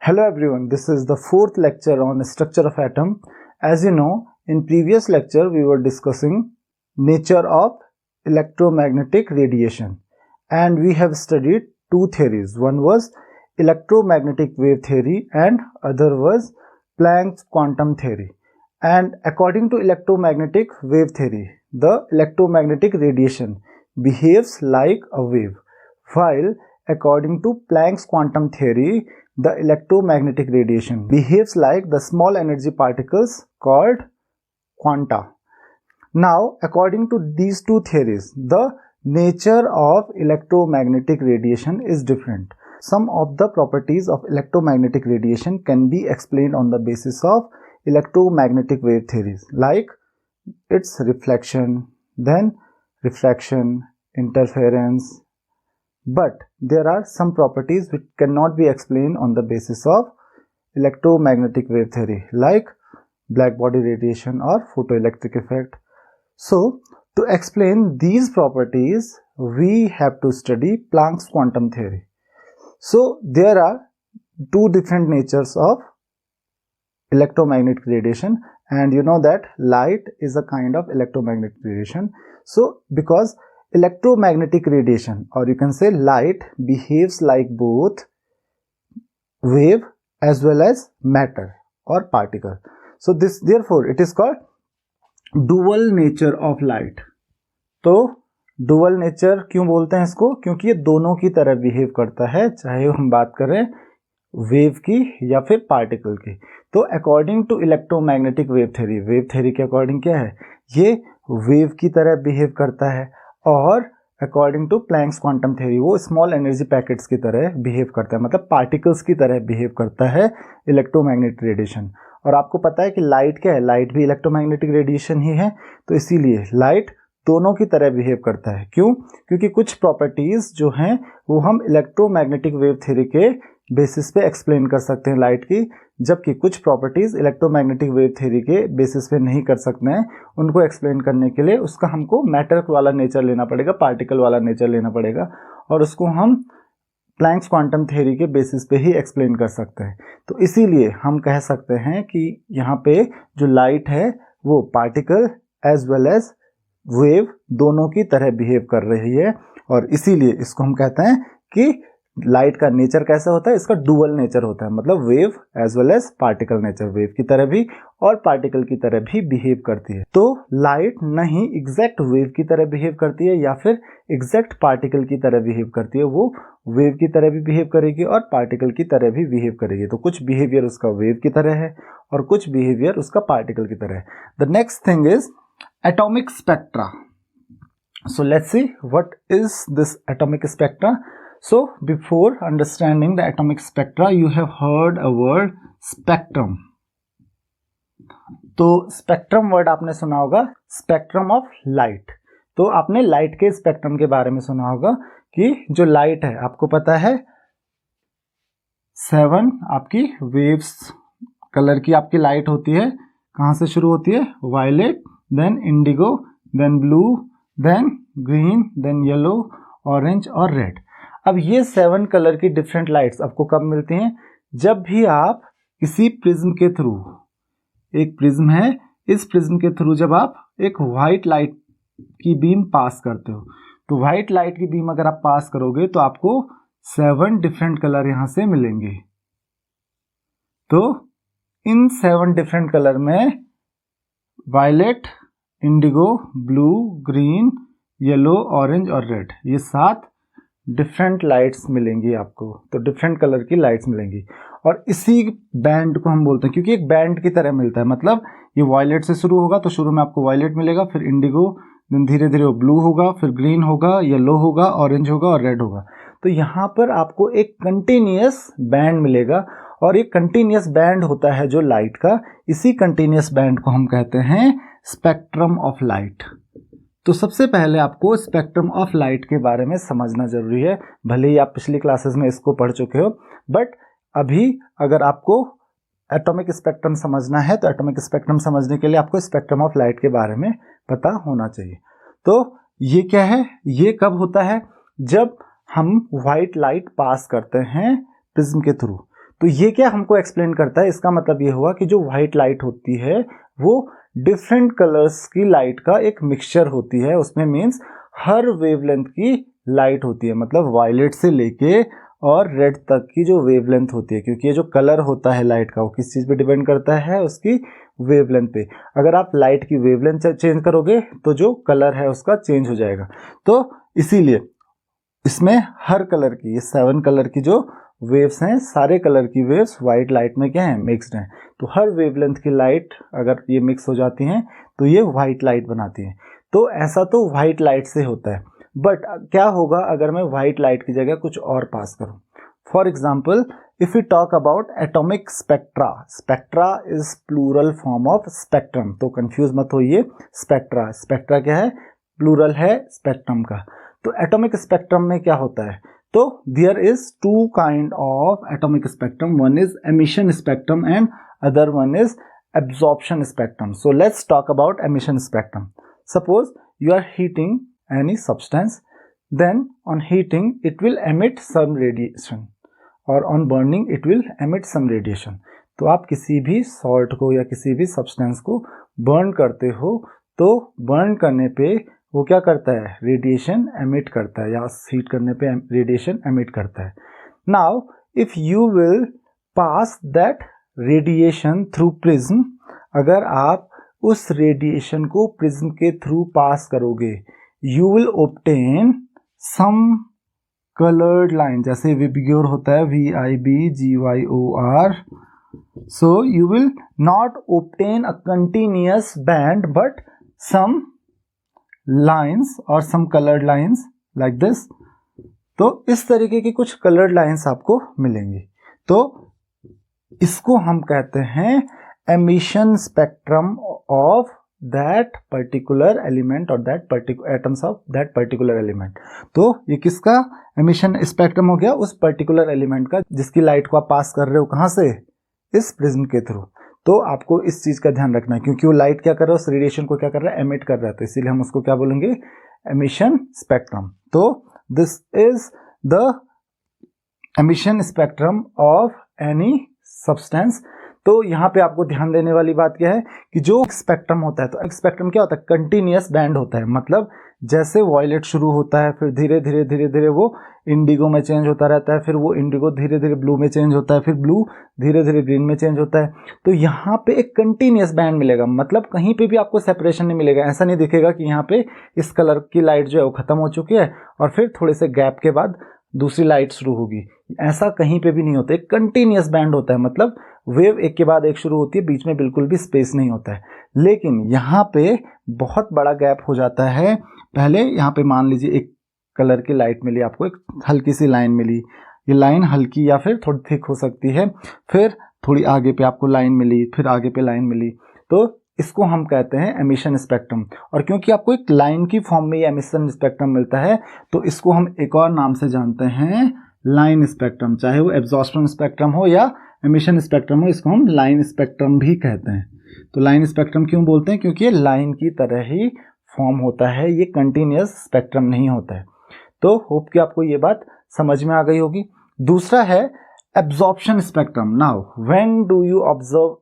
Hello everyone, this is the fourth lecture on structure of atom. As you know, in previous lecture we were discussing nature of electromagnetic radiation and we have studied two theories. One was electromagnetic wave theory and other was Planck's quantum theory. And according to electromagnetic wave theory, the electromagnetic radiation behaves like a wave, while according to Planck's quantum theory, the electromagnetic radiation behaves like the small energy particles called quanta. Now, according to these two theories, the nature of electromagnetic radiation is different. Some of the properties of electromagnetic radiation can be explained on the basis of electromagnetic wave theories, like its reflection, then refraction, interference. But there are some properties which cannot be explained on the basis of electromagnetic wave theory, like black body radiation or photoelectric effect. So, to explain these properties, we have to study Planck's quantum theory. So, there are two different natures of electromagnetic radiation, and you know that light is a kind of electromagnetic radiation. So, because electromagnetic radiation, or you can say light, behaves like both wave as well as matter or particle. So this, therefore, it is called dual nature of light. तो dual nature क्यों बोलते हैं इसको? क्योंकि ये दोनों की तरह बिहेव करता है, चाहे हम बात करें वेव की या फिर पार्टिकल की. तो according to electromagnetic wave theory के अकॉर्डिंग क्या है, ये वेव की तरह बिहेव करता है, और according to Planck's quantum theory वो स्मॉल एनर्जी पैकेट्स की तरह बिहेव करता है, मतलब पार्टिकल्स की तरह बिहेव करता है इलेक्ट्रोमैग्नेटिक रेडिएशन. और आपको पता है कि लाइट क्या है, लाइट भी इलेक्ट्रोमैग्नेटिक रेडिएशन ही है. तो इसीलिए लाइट दोनों की तरह बिहेव करता है. क्यों? क्योंकि कुछ प्रॉपर्टीज जो हैं वो हम इलेक्ट्रोमैग्नेटिक वेव थ्योरी के बेसिस पे एक्सप्लेन कर सकते हैं लाइट की, जबकि कुछ प्रॉपर्टीज इलेक्ट्रोमैग्नेटिक वेव थ्योरी के बेसिस पे नहीं कर सकते हैं. उनको एक्सप्लेन करने के लिए उसका हमको मैटर वाला नेचर लेना पड़ेगा, पार्टिकल वाला नेचर लेना पड़ेगा, और उसको हम प्लैंक्स क्वांटम थ्योरी के बेसिस पे ही एक्सप्लेन कर सकते हैं. तो इसीलिए हम कह सकते हैं कि यहाँ पे जो लाइट है वो particle as well as wave दोनों की तरह बिहेव कर रही है, और इसीलिए इसको हम कहते हैं कि लाइट का नेचर कैसा होता है, इसका डुअल नेचर होता है, मतलब wave as well as particle nature, wave की तरह भी और पार्टिकल की तरह भी बिहेव करती है. तो लाइट नहीं एग्जैक्ट वेव की तरह बिहेव करती है या फिर एग्जैक्ट पार्टिकल की तरह बिहेव करती है, वो वेव की तरह भी बिहेव करेगी और पार्टिकल की तरह भी बिहेव करेगी. तो कुछ बिहेवियर उसका वेव की तरह है और कुछ बिहेवियर उसका पार्टिकल की तरह है. The next thing is atomic spectra. So let's see what is this atomic spectra. So before understanding the atomic spectra, you have heard a word spectrum. तो स्पेक्ट्रम वर्ड आपने सुना होगा, स्पेक्ट्रम ऑफ लाइट. तो आपने light के spectrum के बारे में सुना होगा कि जो लाइट है आपको पता है 7 आपकी वेव्स कलर की आपकी लाइट होती है. कहाँ से शुरू होती है? Violet, then indigo, then blue, then green, then yellow, orange और रेड. अब ये 7 कलर की डिफरेंट लाइट्स आपको कब मिलती हैं? जब भी आप किसी प्रिज्म के थ्रू, एक प्रिज्म है, इस प्रिज्म के थ्रू जब आप एक वाइट लाइट की बीम पास करते हो, तो वाइट लाइट की बीम अगर आप पास करोगे तो आपको 7 डिफरेंट कलर यहां से मिलेंगे. तो इन 7 डिफरेंट कलर में violet, indigo, blue, green, yellow, orange और रेड, ये 7 डिफरेंट लाइट्स मिलेंगी आपको. तो डिफरेंट कलर की लाइट्स मिलेंगी, और इसी बैंड को हम बोलते हैं, क्योंकि एक बैंड की तरह मिलता है. मतलब ये वायलेट से शुरू होगा तो शुरू में आपको वायलेट मिलेगा, फिर इंडिगो, देन धीरे धीरे वो ब्लू होगा, फिर ग्रीन होगा, येलो होगा, ऑरेंज होगा और रेड होगा. तो यहाँ पर आपको एक कंटिन्यूअस बैंड मिलेगा, और एक कंटिन्यूअस बैंड होता है जो लाइट का, इसी कंटिन्यूअस बैंड को हम कहते हैं स्पेक्ट्रम ऑफ लाइट. तो सबसे पहले आपको स्पेक्ट्रम ऑफ लाइट के बारे में समझना जरूरी है. भले ही आप पिछली क्लासेस में इसको पढ़ चुके हो, बट अभी अगर आपको एटॉमिक स्पेक्ट्रम समझना है तो एटॉमिक स्पेक्ट्रम समझने के लिए आपको स्पेक्ट्रम ऑफ लाइट के बारे में पता होना चाहिए. तो ये क्या है? ये कब होता है? जब हम व्हाइट लाइट पास करते हैं प्रिज्म के थ्रू. तो ये क्या हमको एक्सप्लेन करता है, इसका मतलब ये हुआ कि जो व्हाइट लाइट होती है वो डिफरेंट कलर्स की लाइट का एक मिक्सचर होती है, उसमें मीन्स हर वेवलेंथ की लाइट होती है, मतलब वायलेट से लेके और रेड तक की जो वेवलेंथ होती है, क्योंकि ये जो कलर होता है लाइट का वो किस चीज़ पे डिपेंड करता है, उसकी वेवलेंथ पे। अगर आप लाइट की वेवलेंथ चेंज करोगे तो जो कलर है उसका चेंज हो जाएगा। तो इसीलिए इसमें हर कलर की, ये 7 कलर की जो वेव्स हैं, सारे कलर की वेव्स वाइट लाइट में क्या है, मिक्स्ड हैं। तो हर वेवलेंथ की लाइट अगर ये मिक्स हो जाती हैं तो ये वाइट लाइट बनाती हैं। तो ऐसा तो वाइट लाइट से होता है, बट क्या होगा अगर मैं वाइट लाइट की जगह कुछ और पास करूं। For example, if you talk about atomic spectra, spectra is plural form of spectrum, तो कंफ्यूज मत होइए, स्पेक्ट्रा, स्पेक्ट्रा क्या है, प्लूरल है स्पेक्ट्रम का। तो एटॉमिक स्पेक्ट्रम में क्या होता है, तो there is 2 kind of atomic spectrum, one is emission spectrum and other one is absorption spectrum. So let's talk about emission spectrum. Suppose you are heating any substance, then on heating it will emit some radiation, or on burning it will emit some radiation. तो आप किसी भी salt को या किसी भी substance को burn करते हो तो बर्न करने पे वो क्या करता है, रेडिएशन एमिट करता है, या हीट करने पे रेडिएशन एमिट करता है। Now if you will pass that radiation through prism, अगर आप उस रेडिएशन को प्रिज्म के थ्रू पास करोगे, you will obtain some coloured line, जैसे विबग्योर होता है VIBGYOR, so you will not obtain a continuous band but some lines और some coloured lines like this. तो इस तरीके की कुछ कलर्ड लाइन्स आपको मिलेंगी, तो इसको हम कहते हैं emission spectrum of that particular element और that particular atoms of that particular element. तो ये किसका एमिशन स्पेक्ट्रम हो गया, उस पर्टिकुलर एलिमेंट का जिसकी लाइट को आप पास कर रहे हो, कहाँ से, इस प्रिज्म के थ्रू। तो आपको इस चीज का ध्यान रखना है, क्योंकि वो लाइट क्या कर रहा है, उस रेडिएशन को क्या कर रहा है, एमिट कर रहा है, तो इसीलिए हम उसको क्या बोलेंगे, एमिशन स्पेक्ट्रम। तो this is the emission spectrum of any substance. तो यहाँ पे आपको ध्यान देने वाली बात क्या है कि जो स्पेक्ट्रम होता है, तो एक स्पेक्ट्रम क्या होता है, कंटिन्यूअस बैंड होता है, मतलब जैसे वॉयलेट शुरू होता है फिर धीरे धीरे धीरे धीरे वो इंडिगो में चेंज होता रहता है, फिर वो इंडिगो धीरे धीरे ब्लू में चेंज होता है, फिर ब्लू धीरे धीरे ग्रीन में चेंज होता है। तो यहाँ पे एक कंटिन्यूअस बैंड मिलेगा, मतलब कहीं पे भी आपको सेपरेशन नहीं मिलेगा, ऐसा नहीं दिखेगा कि यहाँ पे इस कलर की लाइट जो है वो खत्म हो चुकी है और फिर थोड़े से गैप के बाद दूसरी लाइट शुरू होगी, ऐसा कहीं पे भी नहीं होता, एक कंटिन्यूअस बैंड होता है, मतलब वेव एक के बाद एक शुरू होती है, बीच में बिल्कुल भी स्पेस नहीं होता है। लेकिन यहाँ पे बहुत बड़ा गैप हो जाता है, पहले यहाँ पे मान लीजिए एक कलर की लाइट मिली आपको, एक हल्की सी लाइन मिली, ये लाइन हल्की या फिर थोड़ी थिक हो सकती है, फिर थोड़ी आगे पे आपको लाइन मिली, फिर आगे पे लाइन मिली, तो इसको हम कहते हैं एमिशन स्पेक्ट्रम। और क्योंकि आपको एक लाइन की फॉर्म में ये एमिशन स्पेक्ट्रम मिलता है, तो इसको हम एक और नाम से जानते हैं, लाइन स्पेक्ट्रम। चाहे वो एब्जॉर्प्शन स्पेक्ट्रम हो या एमिशन स्पेक्ट्रम हो, इसको हम लाइन स्पेक्ट्रम भी कहते हैं। तो लाइन स्पेक्ट्रम क्यों बोलते हैं, क्योंकि ये लाइन की तरह ही फॉर्म होता है, ये कंटिन्यूअस स्पेक्ट्रम नहीं होता है। तो होप कि आपको ये बात समझ में आ गई होगी। दूसरा है absorption spectrum. Now when do you observe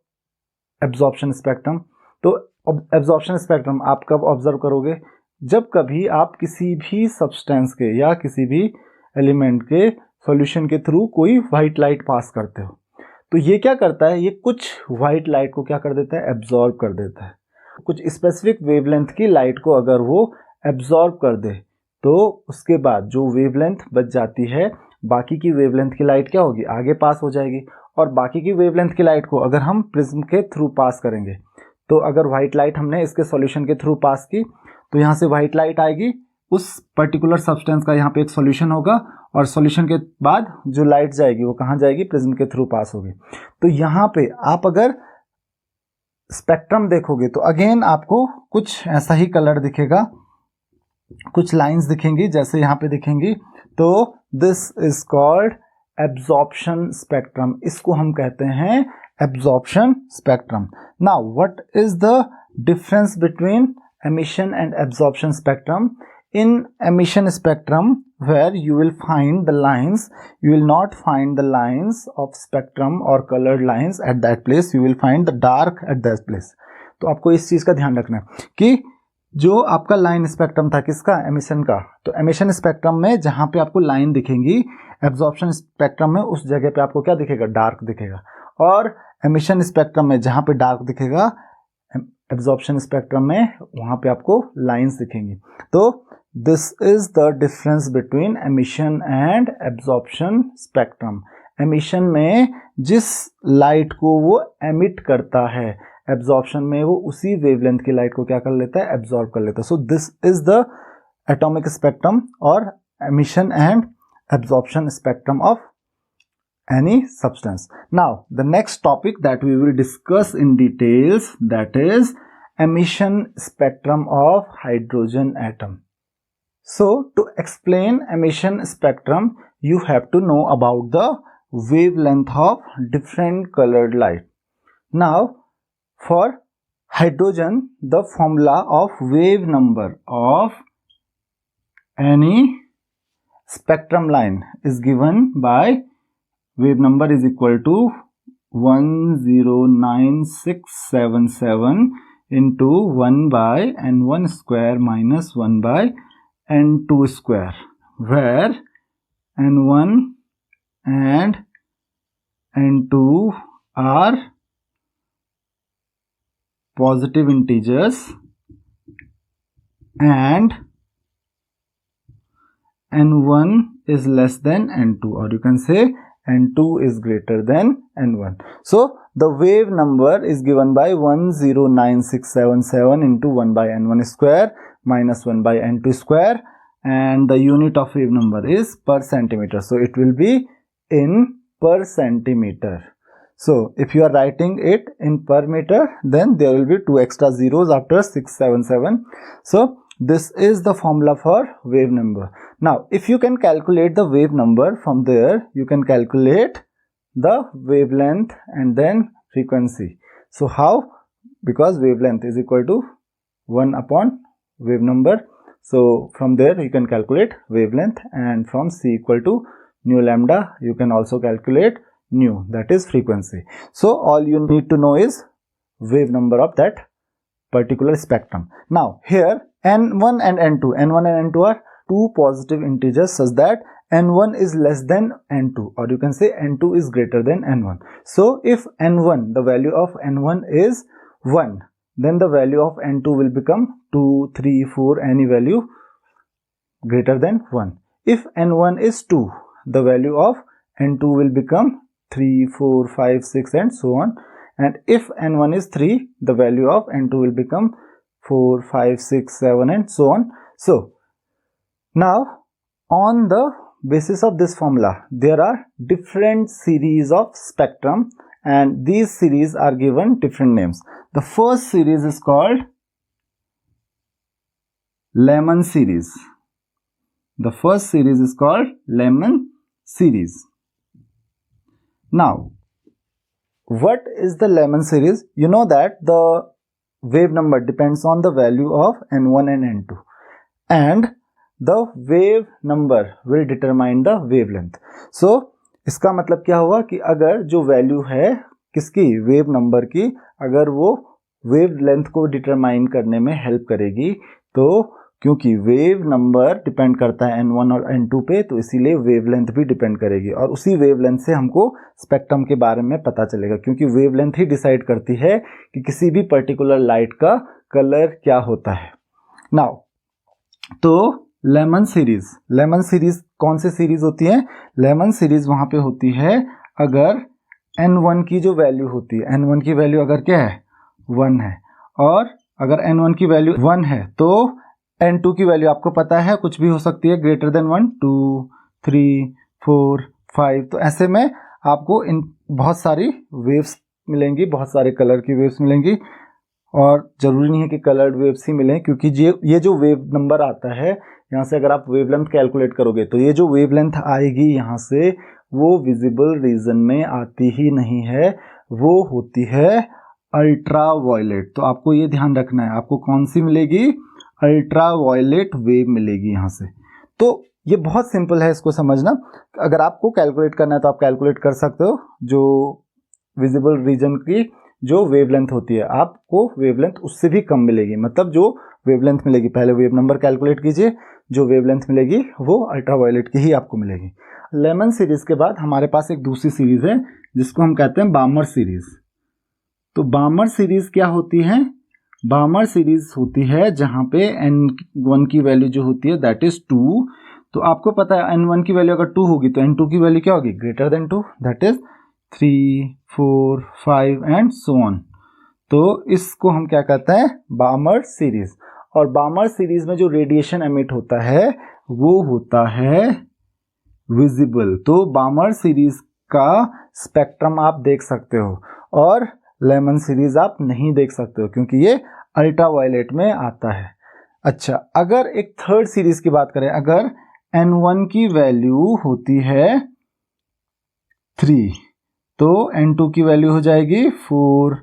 absorption spectrum, तो एब्जॉर्प्शन स्पेक्ट्रम आप कब ऑब्जर्व करोगे, जब कभी आप किसी भी सब्सटेंस के या किसी भी एलिमेंट के सॉल्यूशन के थ्रू कोई व्हाइट लाइट पास करते हो, तो ये क्या करता है, ये कुछ व्हाइट लाइट को क्या कर देता है, एब्जॉर्ब कर देता है। कुछ स्पेसिफिक वेवलेंथ की लाइट को अगर वो एब्जॉर्ब कर दे, तो उसके बाद जो वेवलेंथ बच जाती है, बाकी की वेवलेंथ की लाइट क्या होगी, आगे पास हो जाएगी। और बाकी की वेवलेंथ की लाइट को अगर हम प्रिज्म के थ्रू पास करेंगे, तो अगर व्हाइट लाइट हमने इसके सॉल्यूशन के थ्रू पास की, तो यहाँ से व्हाइट लाइट आएगी, उस पर्टिकुलर सब्सटेंस का यहाँ पे एक सॉल्यूशन होगा, और सॉल्यूशन के बाद जो लाइट जाएगी वो कहाँ जाएगी, प्रिज्म के थ्रू पास होगी। तो यहाँ पे आप अगर स्पेक्ट्रम देखोगे तो अगेन आपको कुछ ऐसा ही कलर दिखेगा, कुछ लाइंस दिखेंगी जैसे यहाँ पे दिखेंगी। तो this is called absorption spectrum, इसको हम कहते हैं absorption spectrum. Now what is the difference between emission and absorption spectrum? in emission spectrum where you will find the lines, you will not find the lines of spectrum or colored lines at that place, you will find the dark at that place. तो आपको इस चीज का ध्यान रखना है कि जो आपका लाइन स्पेक्ट्रम था किसका, एमिशन का, तो एमिशन स्पेक्ट्रम में जहां पे आपको लाइन दिखेंगी, एब्जॉर्प्शन स्पेक्ट्रम में उस जगह पे आपको क्या दिखेगा, डार्क दिखेगा, और एमिशन स्पेक्ट्रम में जहां पे डार्क दिखेगा, एब्जॉर्प्शन स्पेक्ट्रम में वहां पे आपको लाइंस दिखेंगी. तो this is the difference between emission and absorption spectrum. Emission में जिस लाइट को वो एमिट करता है, एब्जॉर्प्शन में वो उसी वेवलेंथ की लाइट को क्या कर लेता है, एब्जॉर्ब कर लेता है. So this is the atomic spectrum और emission and absorption spectrum of any substance. Now the next topic that we will discuss in details, that is emission spectrum of hydrogen atom. So to explain emission spectrum, you have to know about the wavelength of different colored light. Now for hydrogen, the formula of wave number of any spectrum line is given by wave number is equal to 109677 into 1 by n1 square minus 1 by n2 square, where n1 and n2 are positive integers and n1 is less than n2, or you can say n2 is greater than n1. So the wave number is given by 109677 into 1 by n1 square minus 1 by n2 square, and the unit of wave number is per centimeter. So it will be in per centimeter. So if you are writing it in per meter, then there will be 2 extra zeros after 677. So this is the formula for wave number. Now if you can calculate the wave number, from there you can calculate the wavelength and then frequency. So how? Because wavelength is equal to 1 upon wave number. So from there you can calculate wavelength, and from c equal to nu lambda you can also calculate nu, that is frequency. So all you need to know is wave number of that particular spectrum. Now here n1 and n2 are two positive integers such that n1 is less than n2, or you can say n2 is greater than n1. So if n1, the value of n1 is 1, then the value of n2 will become 2, 3, 4, any value greater than 1. If n1 is 2, the value of n2 will become 3, 4, 5, 6 and so on. And if n1 is 3, the value of n2 will become 4, 5, 6, 7 and so on. So now on the basis of this formula, there are different series of spectrum, and these series are given different names. The first series is called Lemon series. The first series is called Lemon series. Now what is the Lemon series? You know that the wave number depends on the value of n1 and n2, and the wave number will determine the wavelength. So इसका मतलब क्या हुआ कि अगर जो value है किसकी, wave number की, अगर वो वेव लेंथ को डिटरमाइन करने में हेल्प करेगी, तो क्योंकि वेव नंबर डिपेंड करता है n1 और n2 पे, तो इसीलिए वेवलेंथ भी डिपेंड करेगी, और उसी वेवलेंथ से हमको स्पेक्ट्रम के बारे में पता चलेगा, क्योंकि वेवलेंथ ही डिसाइड करती है कि किसी भी पर्टिकुलर लाइट का कलर क्या होता है. नाउ तो लेमन सीरीज कौन सी सीरीज होती है? लेमन सीरीज वहां पे होती है अगर n1 की जो वैल्यू होती है, n1 की वैल्यू अगर क्या है, 1 है, और अगर n1 की वैल्यू 1 है तो n2 की वैल्यू आपको पता है कुछ भी हो सकती है, ग्रेटर देन 1, 2, 3, 4, 5. तो ऐसे में आपको इन बहुत सारी वेव्स मिलेंगी, बहुत सारे कलर की वेव्स मिलेंगी, और जरूरी नहीं है कि कलर्ड वेव्स ही मिलें, क्योंकि ये जो वेव नंबर आता है, यहाँ से अगर आप वेवलेंथ कैलकुलेट करोगे तो ये जो वेवलेंथ आएगी यहाँ से, वो विजिबल रीजन में आती ही नहीं है, वो होती है अल्ट्रा वायलेट. तो आपको ये ध्यान रखना है, आपको कौन सी मिलेगी? अल्ट्रावायलेट वेव मिलेगी यहाँ से। तो ये बहुत सिंपल है इसको समझना। अगर आपको कैलकुलेट करना है तो आप कैलकुलेट कर सकते हो। जो विजिबल रीजन की जो वेवलेंथ होती है, आपको वेवलेंथ उससे भी कम मिलेगी। मतलब जो वेवलेंथ मिलेगी, पहले वेव नंबर कैलकुलेट कीजिए, जो वेवलेंथ मिलेगी वो अल्ट्रावायलेट की ही आपको मिलेगी। लेमन सीरीज के बाद हमारे पास एक दूसरी सीरीज है जिसको हम कहते हैं बामर सीरीज। तो बामर सीरीज क्या होती है? बामर सीरीज होती है जहां पे n1 की वैल्यू जो होती है दैट इज 2। तो आपको पता है n1 की वैल्यू अगर 2 होगी तो n2 की वैल्यू क्या होगी? Greater than 2, that is 3, 4, 5 and so on. तो इसको हम क्या कहते हैं? बामर सीरीज। और बामर सीरीज में जो रेडिएशन एमिट होता है वो होता है विजिबल। तो बामर सीरीज का स्पेक्ट्रम आप देख सकते हो और लेमन सीरीज आप नहीं देख सकते हो क्योंकि ये अल्ट्रावायलेट में आता है। अच्छा, अगर एक थर्ड सीरीज की बात करें, अगर n1 की वैल्यू होती है 3 तो n2 की वैल्यू हो जाएगी 4,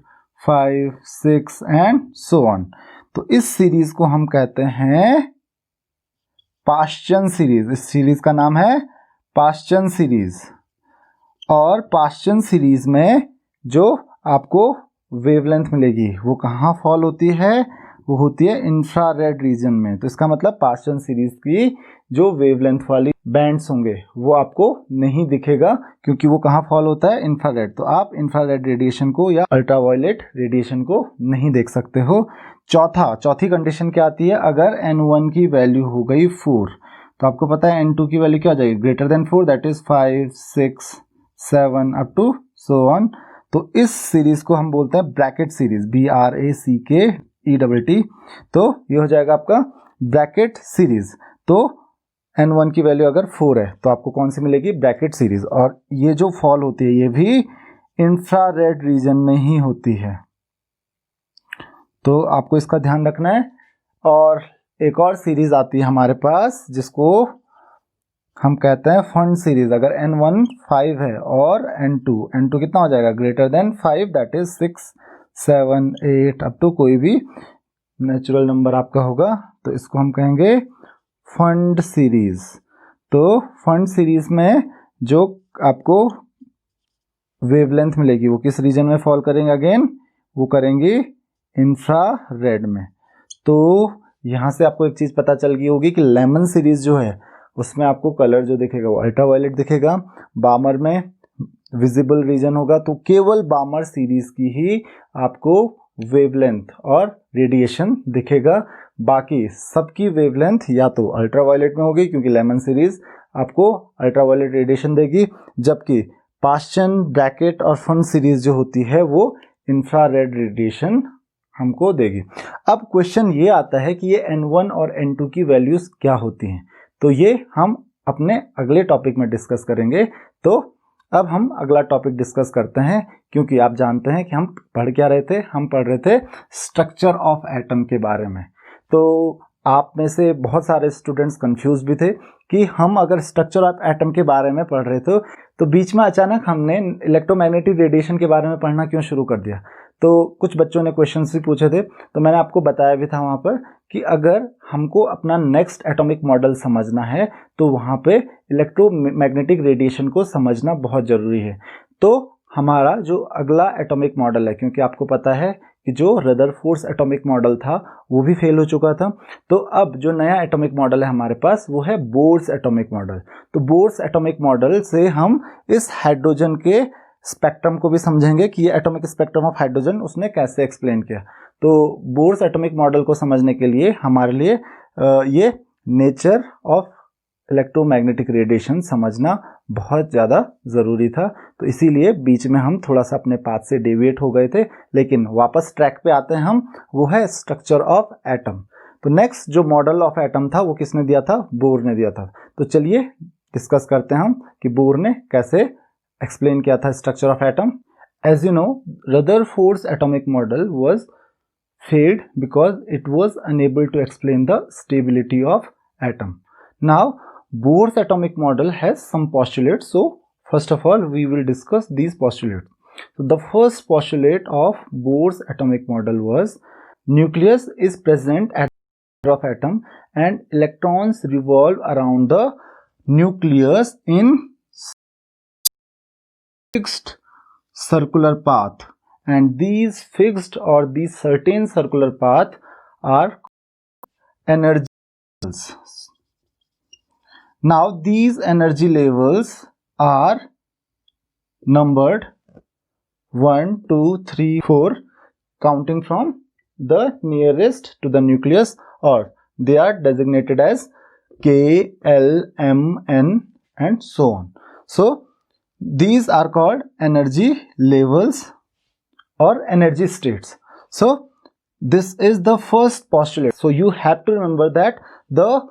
5, 6 एंड सो ऑन। तो इस सीरीज को हम कहते हैं पाश्चन सीरीज। इस सीरीज का नाम है पाश्चन सीरीज। और पाश्चन सीरीज में जो आपको वेवलेंथ मिलेगी वो कहाँ फॉल होती है? वो होती है इंफ्रारेड रीजन में। तो इसका मतलब पाश्चन सीरीज की जो वेवलेंथ वाली बैंड्स होंगे वो आपको नहीं दिखेगा क्योंकि वो कहाँ फॉल होता है? इंफ्रारेड। तो आप इंफ्रारेड रेडिएशन को या अल्ट्रावायलेट रेडिएशन को नहीं देख सकते हो। चौथी कंडीशन क्या आती है? अगर n1 की वैल्यू हो गई 4 तो आपको पता है n2 की वैल्यू क्या हो जाएगी? Greater than 4, that is 5, 6, 7 up to so on. तो इस सीरीज को हम बोलते हैं ब्रैकेट सीरीज, BRACKET। तो ये हो जाएगा आपका ब्रैकेट सीरीज। तो n1 की वैल्यू अगर 4 है तो आपको कौन सी मिलेगी? Brackett series. और ये जो फॉल होती है ये भी इंफ्रारेड रीजन में ही होती है। तो आपको इसका ध्यान रखना है। और एक और सीरीज आती है हमारे पास जिसको हम कहते हैं फंड सीरीज। अगर n1 5 है और n2 कितना हो जाएगा? Greater than 5, that is 6, 7, 8 up to कोई भी नेचुरल नंबर आपका होगा तो इसको हम कहेंगे फंड सीरीज। तो फंड सीरीज में जो आपको वेवलेंथ मिलेगी वो किस रीजन में फॉल करेंगे? अगेन वो करेंगी इंफ्रारेड में। तो यहाँ से आपको एक चीज पता चल गई होगी कि लेमन सीरीज जो है उसमें आपको कलर जो दिखेगा वो अल्ट्रावायलेट दिखेगा, बामर में विजिबल रीजन होगा। तो केवल बामर सीरीज की ही आपको वेवलेंथ और रेडिएशन दिखेगा। बाकी सबकी वेवलेंथ या तो अल्ट्रावायलेट में होगी क्योंकि लेमन सीरीज आपको अल्ट्रावायलेट रेडिएशन देगी, जबकि पाश्चन, ब्रैकेट और फंड सीरीज जो होती है वो इंफ्रारेड रेडिएशन हमको देगी। अब क्वेश्चन ये आता है कि ये n1 और n2 की वैल्यूज क्या होती हैं? तो ये हम अपने अगले टॉपिक में डिस्कस करेंगे। तो अब हम अगला टॉपिक डिस्कस करते हैं क्योंकि आप जानते हैं कि हम पढ़ क्या रहे थे? हम पढ़ रहे थे स्ट्रक्चर ऑफ एटम के बारे में। तो आप में से बहुत सारे स्टूडेंट्स कंफ्यूज भी थे कि हम अगर स्ट्रक्चर ऑफ एटम के बारे में पढ़ रहे थे तो बीच में अचानक हमने इलेक्ट्रोमैग्नेटिक रेडिएशन के बारे में पढ़ना क्यों शुरू कर दिया। तो कुछ बच्चों ने क्वेश्चंस भी पूछे थे, तो मैंने आपको बताया भी था वहाँ पर कि अगर हमको अपना नेक्स्ट एटॉमिक मॉडल समझना है तो वहाँ पे इलेक्ट्रोमैग्नेटिक रेडिएशन को समझना बहुत ज़रूरी है। तो हमारा जो अगला एटॉमिक मॉडल है, क्योंकि आपको पता है कि जो रदरफोर्ड एटॉमिक मॉडल था वो भी फेल हो चुका था, तो अब जो नया एटॉमिक मॉडल है हमारे पास वो है बोर्स एटॉमिक मॉडल। तो बोर्स एटॉमिक मॉडल से हम इस हाइड्रोजन के स्पेक्ट्रम को भी समझेंगे कि ये एटॉमिक स्पेक्ट्रम ऑफ हाइड्रोजन उसने कैसे एक्सप्लेन किया। तो बोर्स एटॉमिक मॉडल को समझने के लिए हमारे लिए ये नेचर ऑफ इलेक्ट्रोमैग्नेटिक रेडिएशन समझना बहुत ज़्यादा ज़रूरी था। तो इसीलिए बीच में हम थोड़ा सा अपने पाथ से डेविएट हो गए थे, लेकिन वापस ट्रैक पे आते हैं हम, वो है स्ट्रक्चर ऑफ एटम। तो नेक्स्ट जो मॉडल ऑफ एटम था वो किसने दिया था? बोर ने दिया था। तो चलिए डिस्कस करते हैं हम कि बोर ने कैसे एक्सप्लेन किया था structure of atom. As you know, Rutherford atomic model was failed because it was unable to explain the stability of atom. Now, Bohr's atomic model has some postulates. So, first of all, we will discuss these postulates. So, the first postulate of Bohr's atomic model was nucleus is present at of atom, and electrons revolve around the nucleus in fixed circular path, and these fixed or these certain circular path are energy levels. Now these energy levels are numbered 1, 2, 3, 4, counting from the nearest to the nucleus, or they are designated as K, L, M, N and so on. So these are called energy levels or energy states. So this is the first postulate. So you have to remember that the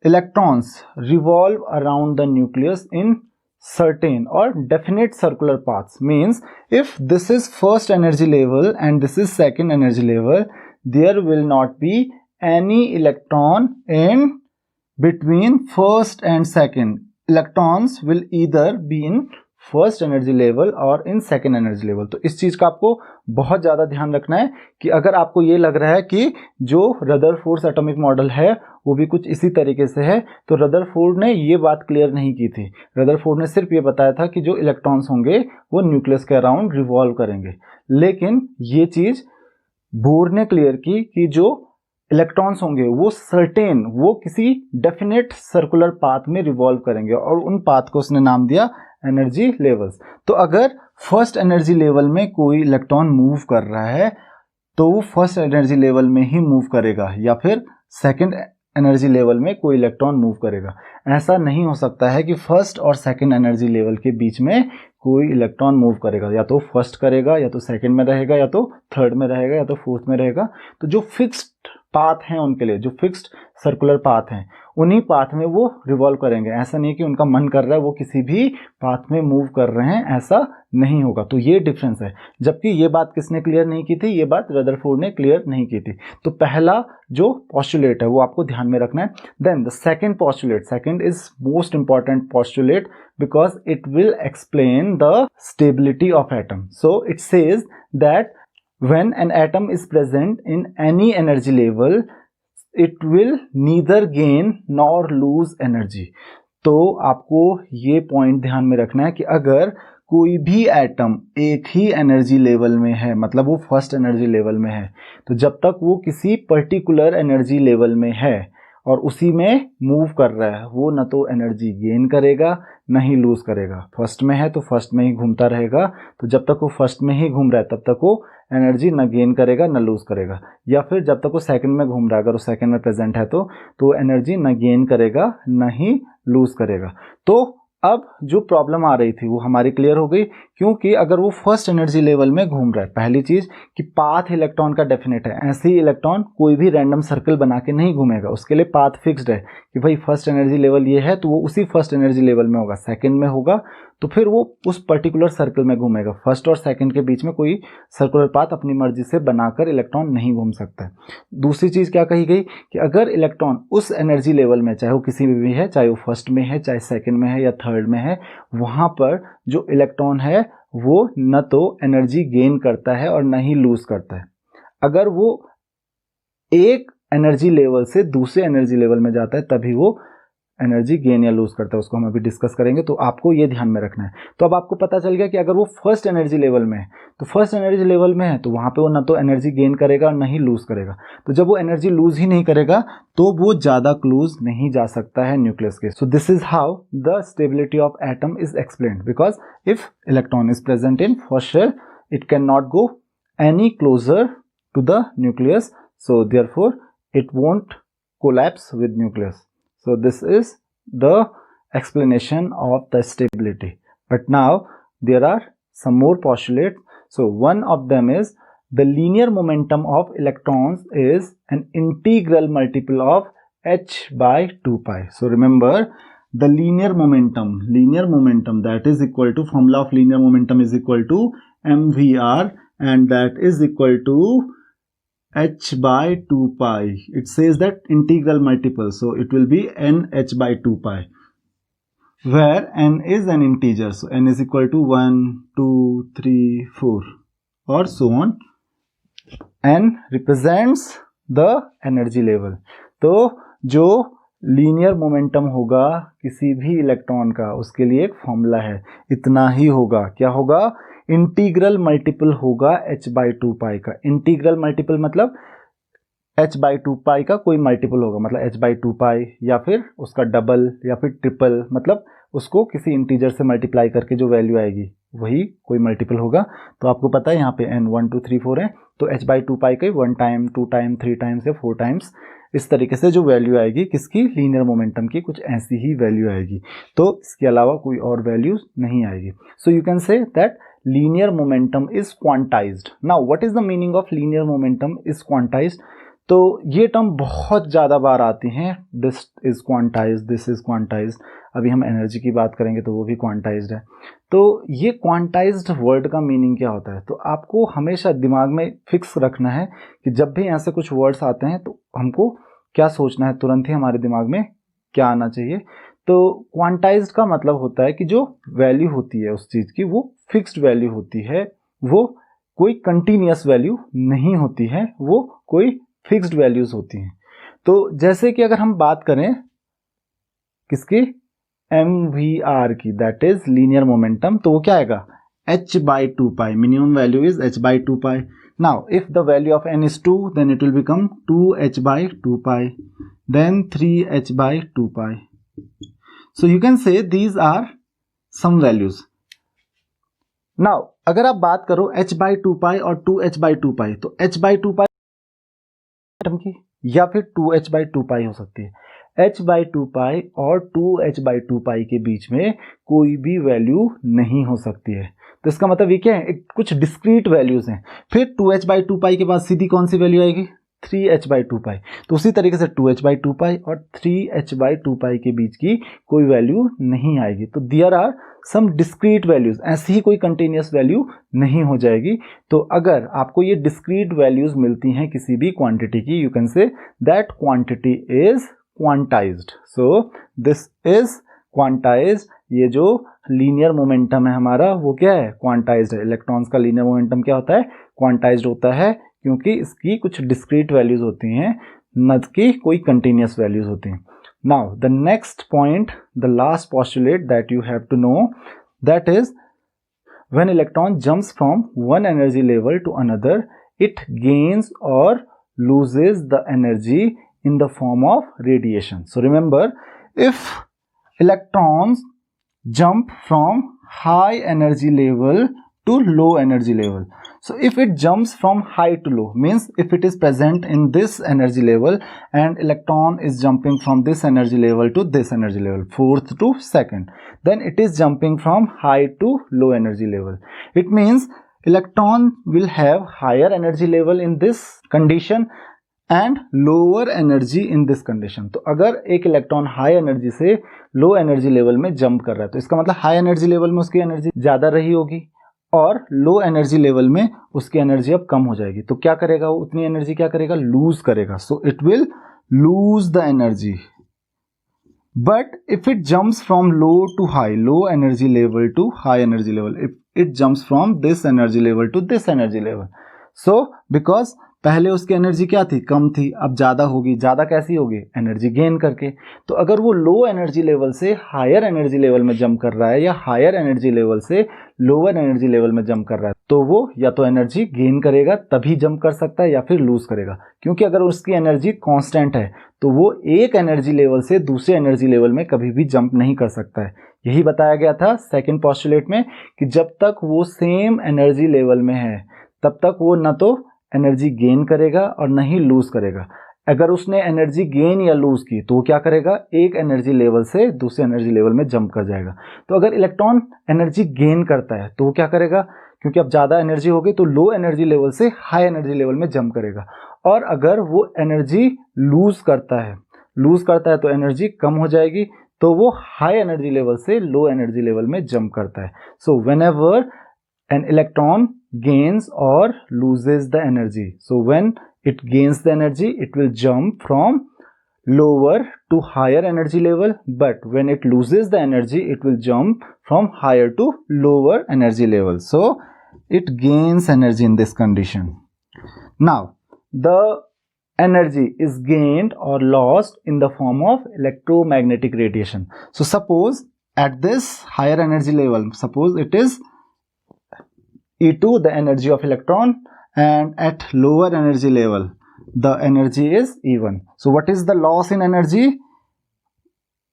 electrons revolve around the nucleus in certain or definite circular paths. Means if this is first energy level and this is second energy level, there will not be any electron in between first and second. Electrons will either be in first energy level और in second energy level. तो इस चीज का आपको बहुत ज्यादा ध्यान रखना है कि अगर आपको ये लग रहा है कि जो रदरफोर्ड एटॉमिक मॉडल है वो भी कुछ इसी तरीके से है, तो रदरफोर्ड ने ये बात क्लियर नहीं की थी. रदरफोर्ड ने सिर्फ ये बताया था कि जो इलेक्ट्रॉन्स होंगे वो न्यूक्लियस के अराउंड रिवॉल्व करेंगे, लेकिन ये चीज बोर ने क्लियर की कि जो इलेक्ट्रॉन्स होंगे वो सर्टेन, वो किसी डेफिनेट सर्कुलर पाथ में रिवॉल्व करेंगे, और उन पाथ को उसने नाम दिया एनर्जी लेवल्स. तो अगर फर्स्ट एनर्जी लेवल में कोई इलेक्ट्रॉन मूव कर रहा है तो वो फर्स्ट एनर्जी लेवल में ही मूव करेगा, या फिर सेकंड एनर्जी लेवल में कोई इलेक्ट्रॉन मूव करेगा. ऐसा नहीं हो सकता है कि फर्स्ट और सेकंड एनर्जी लेवल के बीच में कोई इलेक्ट्रॉन मूव करेगा. या तो फर्स्ट करेगा, या तो सेकंड में रहेगा, या तो थर्ड में रहेगा, या तो फोर्थ में रहेगा. तो जो फिक्स्ड पाथ हैं उनके लिए, जो फिक्स्ड सर्कुलर पाथ हैं, उन्हीं पाथ में वो रिवॉल्व करेंगे. ऐसा नहीं कि उनका मन कर रहा है वो किसी भी पाथ में मूव कर रहे हैं, ऐसा नहीं होगा. तो ये डिफरेंस है. जबकि ये बात किसने क्लियर नहीं की थी? ये बात रदरफोर्ड ने क्लियर नहीं की थी. तो पहला जो पॉस्टुलेट है वो आपको ध्यान में रखना है. Then the second postulate, second is most important postulate because it will explain the stability of atom. So it says that when an atom is present in any energy level, it will neither gain nor lose energy. तो आपको ये point ध्यान में रखना है कि अगर कोई भी एटम एक ही एनर्जी लेवल में है, मतलब वो फर्स्ट एनर्जी लेवल में है, तो जब तक वो किसी पर्टिकुलर एनर्जी लेवल में है और उसी में मूव कर रहा है, वो न तो एनर्जी गेन करेगा न ही लूज करेगा. फर्स्ट में है तो फर्स्ट में ही घूमता रहेगा, तो जब तक वो फर्स्ट में ही घूम रहा है तब तक वो एनर्जी न गेन करेगा न लूज करेगा. या फिर जब तक वो सेकंड में घूम रहा है, अगर वो सेकंड में प्रेजेंट है तो एनर्जी न गेन करेगा न ही लूज करेगा. तो अब जो प्रॉब्लम आ रही थी वो हमारी क्लियर हो गई, क्योंकि अगर वो फर्स्ट एनर्जी लेवल में घूम रहा है, पहली चीज कि पाथ इलेक्ट्रॉन का डेफिनेट है. ऐसे ही इलेक्ट्रॉन कोई भी रैंडम सर्कल बना के नहीं घूमेगा, उसके लिए पाथ फिक्स्ड है कि भाई फर्स्ट एनर्जी लेवल ये है तो वो उसी फर्स्ट एनर्जी लेवल में होगा. सेकंड में होगा तो फिर वो उस पर्टिकुलर सर्कल में घूमेगा. फर्स्ट और सेकंड के बीच में कोई सर्कुलर पाथ अपनी मर्जी से बनाकर इलेक्ट्रॉन नहीं घूम सकता है. दूसरी चीज क्या कही गई कि अगर इलेक्ट्रॉन उस एनर्जी लेवल में, चाहे वो किसी में भी है, चाहे वो फर्स्ट में है, चाहे सेकंड में है या थर्ड में है, वहां पर जो इलेक्ट्रॉन है वो न तो एनर्जी गेन करता है और न ही लूज करता है. अगर वो एक एनर्जी लेवल से दूसरे एनर्जी लेवल में जाता है तभी वो एनर्जी गेन या लूज करता है. उसको हम अभी डिस्कस करेंगे, तो आपको ये ध्यान में रखना है. तो अब आपको पता चल गया कि अगर वो फर्स्ट एनर्जी लेवल में है, तो फर्स्ट एनर्जी लेवल में है तो वहां पे वो ना तो एनर्जी गेन करेगा और ना ही लूज करेगा. तो जब वो एनर्जी लूज ही नहीं करेगा तो वो ज्यादा क्लोज नहीं जा सकता है न्यूक्लियस के. So this is how the stability of atom is explained, because if electron is present in first shell it can not go any closer to the nucleus, so therefore it won't collapse with nucleus. So this is the explanation of the stability. But now there are some more postulates. So one of them is the linear momentum of electrons is an integral multiple of h by 2 pi. So remember the linear momentum that is equal to, formula of linear momentum is equal to mvr, and that is equal to h by 2 pi. It says that integral multiple, so it will be n h by 2 pi, where n is an integer, so n is equal to 1 2 3 4 or so on. N represents the energy level. तो जो linear momentum होगा किसी भी electron का, उसके लिए एक formula है, इतना ही होगा। क्या होगा? इंटीग्रल मल्टीपल होगा h/2 पाई का। इंटीग्रल मल्टीपल मतलब h/2 पाई का कोई मल्टीपल होगा, मतलब h/2 पाई या फिर उसका डबल या फिर ट्रिपल, मतलब उसको किसी इंटीजर से मल्टीप्लाई करके जो वैल्यू आएगी वही कोई मल्टीपल होगा। तो आपको पता है यहाँ पे n 1 2 3 4 है, तो h/2 पाई का 1 टाइम 2 टाइम 3 टाइम्स या 4 टाइम्स इस तरीके से जो वैल्यू आएगी किसकी, लीनियर मोमेंटम की, कुछ ऐसी ही वैल्यू आएगी। तो इसके अलावा कोई और वैल्यू नहीं आएगी। So you can say that linear momentum is quantized. Now what is the meaning of linear momentum is quantized? तो ये टर्म बहुत ज़्यादा बार आती हैं, this is quantized, this is quantized. अभी हम एनर्जी की बात करेंगे तो वो भी क्वांटाइज्ड है। तो ये क्वांटाइज्ड वर्ड का मीनिंग क्या होता है? तो आपको हमेशा दिमाग में फिक्स रखना है कि जब भी ऐसे कुछ वर्ड्स आते हैं तो हमको क्या सोचना है, तुरंत ही हमारे दिमाग में क्या आना चाहिए। तो क्वांटाइज्ड का मतलब होता है कि जो वैल्यू होती है उस चीज़ की वो फिक्स्ड वैल्यू होती है, वो कोई कंटिन्यूअस वैल्यू नहीं होती है, वो कोई फिक्स्ड वैल्यूज होती हैं। तो जैसे कि अगर हम बात करें किसकी, MVR की, दैट इज लीनियर मोमेंटम, तो वो क्या आएगा, h/2 pi. Minimum value is h/2 pi. Now if the value of n is 2 then it will become 2h/2 pi, then 3h/2 pi. So you can say these are some values. Now अगर आप बात करो h/2 पाई और 2h/2 पाई, तो h/2 पाई की या फिर 2h/2 पाई हो सकती है। h/2 पाई और 2h/2 पाई के बीच में कोई भी वैल्यू नहीं हो सकती है। तो इसका मतलब ये क्या है, कुछ डिस्क्रीट वैल्यूज हैं। फिर 2h/2 पाई के बाद सीधी कौन सी वैल्यू आएगी, 3h/2 पाई। तो उसी तरीके से 2h/2 पाई और 3h/2 पाई के बीच की कोई वैल्यू नहीं आएगी। तो there are some discrete values, ऐसी ही कोई कंटिन्यूअस वैल्यू नहीं हो जाएगी। तो अगर आपको ये डिस्क्रीट वैल्यूज मिलती हैं किसी भी क्वांटिटी की, you can say that quantity is quantized. So this is quantized. ये जो लीनियर मोमेंटम है हमारा वो क्या है, क्वांटाइज्ड है। इलेक्ट्रॉन्स का लीनियर मोमेंटम क्या होता है, क्वांटाइज्ड होता है, क्योंकि इसकी कुछ डिस्क्रीट वैल्यूज होती हैं, न कि कोई कंटिन्यूअस वैल्यूज होती हैं। Now the next point, the last postulate that you have to know, that is when electron jumps from one energy level to another, it gains or loses the energy in the form of radiation. So remember, if electrons jump from high energy level to low energy level, so if it jumps from high to low, means if it is present in this energy level and electron is jumping from this energy level to this energy level, fourth to second, then it is jumping from high to low energy level. It means electron will have higher energy level in this condition and lower energy in this condition. तो अगर एक electron high energy से लो energy level में jump कर रहा है तो इसका मतलब हाई एनर्जी लेवल में उसकी एनर्जी ज़्यादा रही होगी और लो एनर्जी लेवल में उसकी एनर्जी अब कम हो जाएगी। तो क्या करेगा वो, उतनी एनर्जी क्या करेगा, लूज करेगा। So it will lose the energy. But if it jumps from low to high, low energy level to high energy level, if it jumps from this energy level to this energy level, so because पहले उसकी energy क्या थी, कम थी, अब ज़्यादा होगी। ज़्यादा कैसी होगी, एनर्जी गेन करके। तो अगर वो लो एनर्जी लेवल से हायर एनर्जी लेवल में जंप कर रहा है या हायर एनर्जी लेवल से लोअर एनर्जी लेवल में जंप कर रहा है, तो वो या तो एनर्जी गेन करेगा तभी जंप कर सकता है या फिर लूज करेगा। क्योंकि अगर उसकी एनर्जी कांस्टेंट है तो वो एक एनर्जी लेवल से दूसरे एनर्जी लेवल में कभी भी जंप नहीं कर सकता है। यही बताया गया था सेकेंड पोस्टुलेट में कि जब तक वो सेम एनर्जी लेवल में है तब तक वो न तो एनर्जी गेन करेगा और न ही लूज करेगा। अगर उसने एनर्जी गेन या लूज की तो वो क्या करेगा, एक एनर्जी लेवल से दूसरे एनर्जी लेवल में जंप कर जाएगा। तो अगर इलेक्ट्रॉन एनर्जी गेन करता है तो वो क्या करेगा, क्योंकि अब ज़्यादा एनर्जी होगी तो लो एनर्जी लेवल से हाई एनर्जी लेवल में जंप करेगा। और अगर वो एनर्जी लूज करता है तो एनर्जी कम हो जाएगी, तो वो हाई एनर्जी लेवल से लो एनर्जी लेवल में जंप करता है। So whenever an electron gains or loses the energy, so when it gains the energy it will jump from lower to higher energy level, but when it loses the energy it will jump from higher to lower energy level, so it gains energy in this condition. Now the energy is gained or lost in the form of electromagnetic radiation. So suppose at this higher energy level, suppose it is E2, the energy of electron, and at lower energy level the energy is E1. So what is the loss in energy?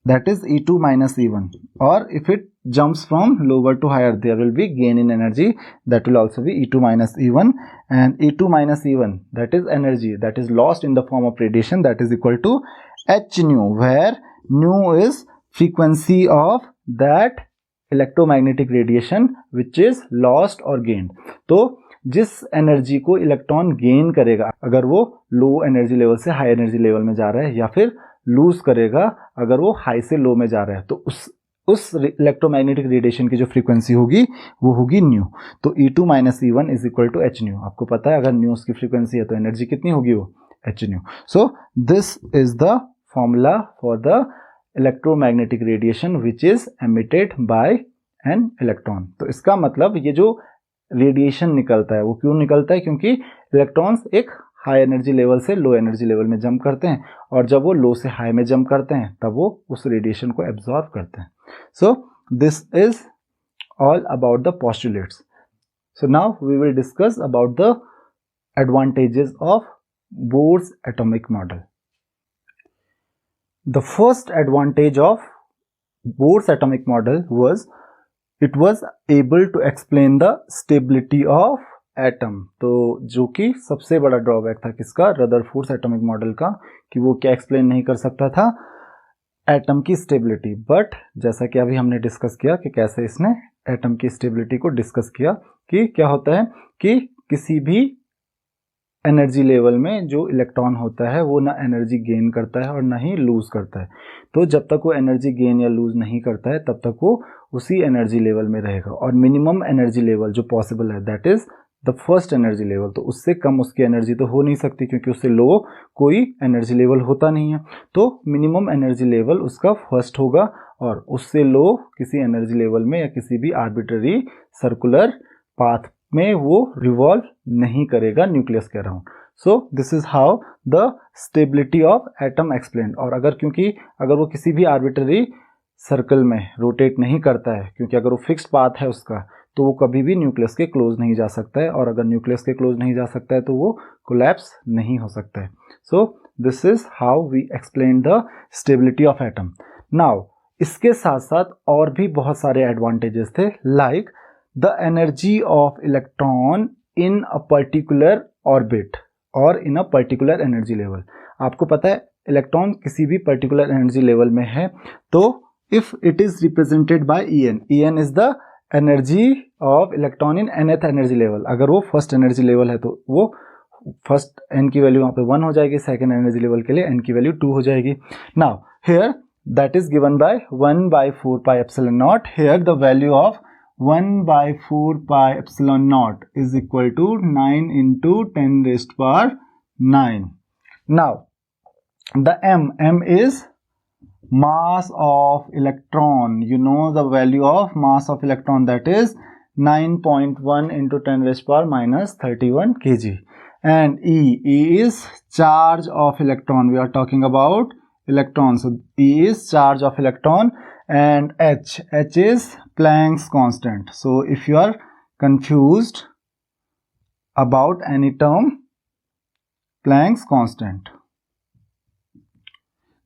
That is E2 minus E1. Or if it jumps from lower to higher, there will be gain in energy, that will also be E2 minus E1. And E2 minus E1, that is energy that is lost in the form of radiation, that is equal to h nu, where nu is frequency of that electromagnetic radiation which is lost or gained. तो जिस energy को electron gain करेगा अगर वो लो energy level से high energy level में जा रहा है, या फिर लूज करेगा अगर वो हाई से लो में जा रहा है, तो उस इलेक्ट्रोमैग्नेटिक रेडिएशन की जो फ्रीक्वेंसी होगी वो होगी न्यू. तो E2 minus E1 is equal to h nu. आपको पता है अगर न्यू उसकी फ्रीक्वेंसी है तो एनर्जी कितनी होगी, वो H new. So this is the formula for the electromagnetic radiation which is emitted by an electron. तो इसका मतलब ये जो रेडिएशन निकलता है वो क्यों निकलता है, क्योंकि इलेक्ट्रॉन्स एक हाई एनर्जी लेवल से लो एनर्जी लेवल में जंप करते हैं, और जब वो लो से हाई में जंप करते हैं तब वो उस रेडिएशन को एब्जॉर्ब करते हैं. So this is all about the postulates. So now we will discuss about the advantages of Bohr's atomic model. The first advantage of Bohr's atomic model was it was able to explain the stability of atom. तो जो कि सबसे बड़ा drawback था किसका, Rutherford atomic model का, कि वो क्या एक्सप्लेन नहीं कर सकता था एटम की स्टेबिलिटी. बट जैसा कि अभी हमने डिस्कस किया कि कैसे इसने एटम की स्टेबिलिटी को डिस्कस किया, कि क्या होता है कि किसी भी एनर्जी लेवल में जो इलेक्ट्रॉन होता है वो ना एनर्जी गेन करता है और ना ही लूज करता है. तो जब तक वो एनर्जी गेन या लूज नहीं करता है तब तक वो उसी एनर्जी लेवल में रहेगा. और मिनिमम एनर्जी लेवल जो पॉसिबल है that is the first energy level. तो उससे कम उसकी एनर्जी तो हो नहीं सकती, क्योंकि उससे लो कोई एनर्जी लेवल होता नहीं है. तो मिनिमम एनर्जी लेवल उसका फर्स्ट होगा, और उससे लो किसी एनर्जी लेवल में या किसी भी आर्बिट्ररी सर्कुलर पाथ में वो रिवॉल्व नहीं करेगा न्यूक्लियस के around. So this is how the stability of atom explained. और अगर वो किसी भी आर्बिट्ररी सर्कल में रोटेट नहीं करता है, क्योंकि अगर वो फिक्स्ड पाथ है उसका, तो वो कभी भी न्यूक्लियस के क्लोज नहीं जा सकता है, और अगर न्यूक्लियस के क्लोज नहीं जा सकता है तो वो कोलैप्स नहीं हो सकता है. So this is how we explain the stability of atom. Now इसके साथ साथ और भी बहुत सारे एडवांटेजेस थे, like the energy of electron in a particular orbit or in a particular energy level. आपको पता है इलेक्ट्रॉन किसी भी पर्टिकुलर एनर्जी लेवल में है, तो if it is represented by En is the energy of electron in nth energy level. अगर वो फर्स्ट एनर्जी लेवल है तो वो फर्स्ट n की वैल्यू वहाँ पे 1 हो जाएगी, सेकेंड एनर्जी लेवल के लिए n की वैल्यू 2 हो जाएगी. Now here that is given by 1/4 pi epsilon naught. Here the value of 1/4 pi epsilon naught is equal to 9 into 10 raised to power 9. Now the m is mass of electron. You know the value of mass of electron, that is 9.1 into 10 raised to power minus 31 kg. And E is charge of electron. We are talking about electron, so E is charge of electron. And H is Planck's constant. So if you are confused about any term, Planck's constant.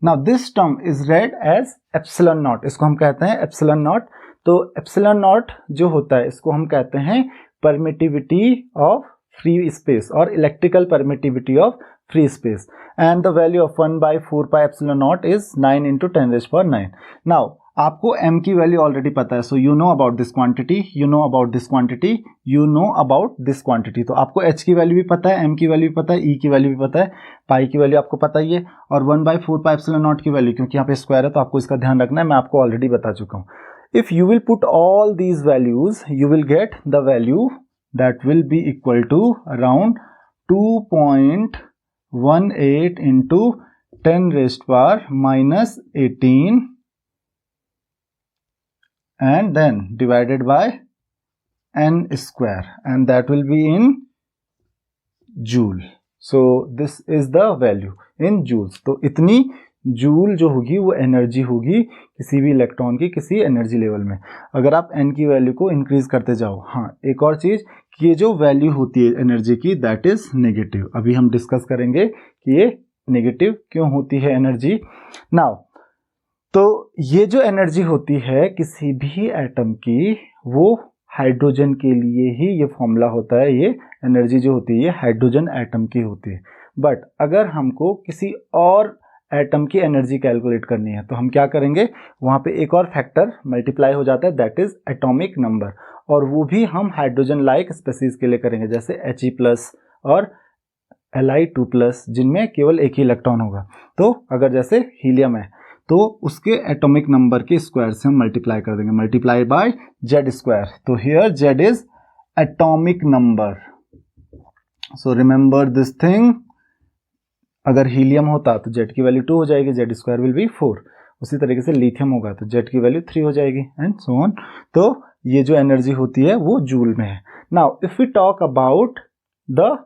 Now this term is read as epsilon naught. इसको हम कहते हैं epsilon naught. तो epsilon naught जो होता है इसको हम कहते हैं permittivity of free space और electrical permittivity of free space. And the value of 1/4 pi epsilon naught is 9 into 10 raised to power 9. Now आपको m की वैल्यू ऑलरेडी पता है, so you know about this quantity, you know about this quantity, you know about this quantity. तो आपको h की value भी पता है, m की वैल्यू भी पता है, e की वैल्यू भी पता है, पाई की वैल्यू आपको पता ही है, और 1/4 पाई एप्सिलॉन नॉट की वैल्यू, क्योंकि यहाँ पे स्क्वायर है तो आपको इसका ध्यान रखना है, मैं आपको ऑलरेडी बता चुका हूँ. If you will put all these values you will get the value that will be equal to around 2.18 into 10 raised to power minus 18 and then divided by n square, and that will be in joule. So this is the value in joules. तो इतनी joule जो होगी वो energy होगी किसी भी electron की किसी एनर्जी लेवल में। अगर आप n की वैल्यू को इंक्रीज करते जाओ, हाँ एक और चीज कि ये जो वैल्यू होती है एनर्जी की दैट इज नेगेटिव। अभी हम डिस्कस करेंगे कि ये नेगेटिव क्यों होती है एनर्जी। नाउ तो ये जो एनर्जी होती है किसी भी एटम की, वो हाइड्रोजन के लिए ही ये फॉर्मूला होता है। ये एनर्जी जो होती है ये हाइड्रोजन एटम की होती है। बट अगर हमको किसी और एटम की एनर्जी कैलकुलेट करनी है तो हम क्या करेंगे, वहाँ पे एक और फैक्टर मल्टीप्लाई हो जाता है दैट इज एटॉमिक नंबर, और वो भी हम हाइड्रोजन लाइक स्पेसीज के लिए करेंगे जैसे He+ और Li2+, जिनमें केवल एक ही इलेक्ट्रॉन होगा। तो अगर जैसे हीलियम है तो उसके एटॉमिक नंबर के स्क्वायर से हम मल्टीप्लाई कर देंगे, मल्टीप्लाई बाय Z²। तो here Z is atomic number. So remember this thing, अगर हीलियम होता तो Z की वैल्यू 2 हो जाएगी, Z² विल बी 4। उसी तरीके से लिथियम होगा तो Z की वैल्यू 3 हो जाएगी एंड सो ऑन। तो ये जो एनर्जी होती है वो जूल में है। Now if we talk about the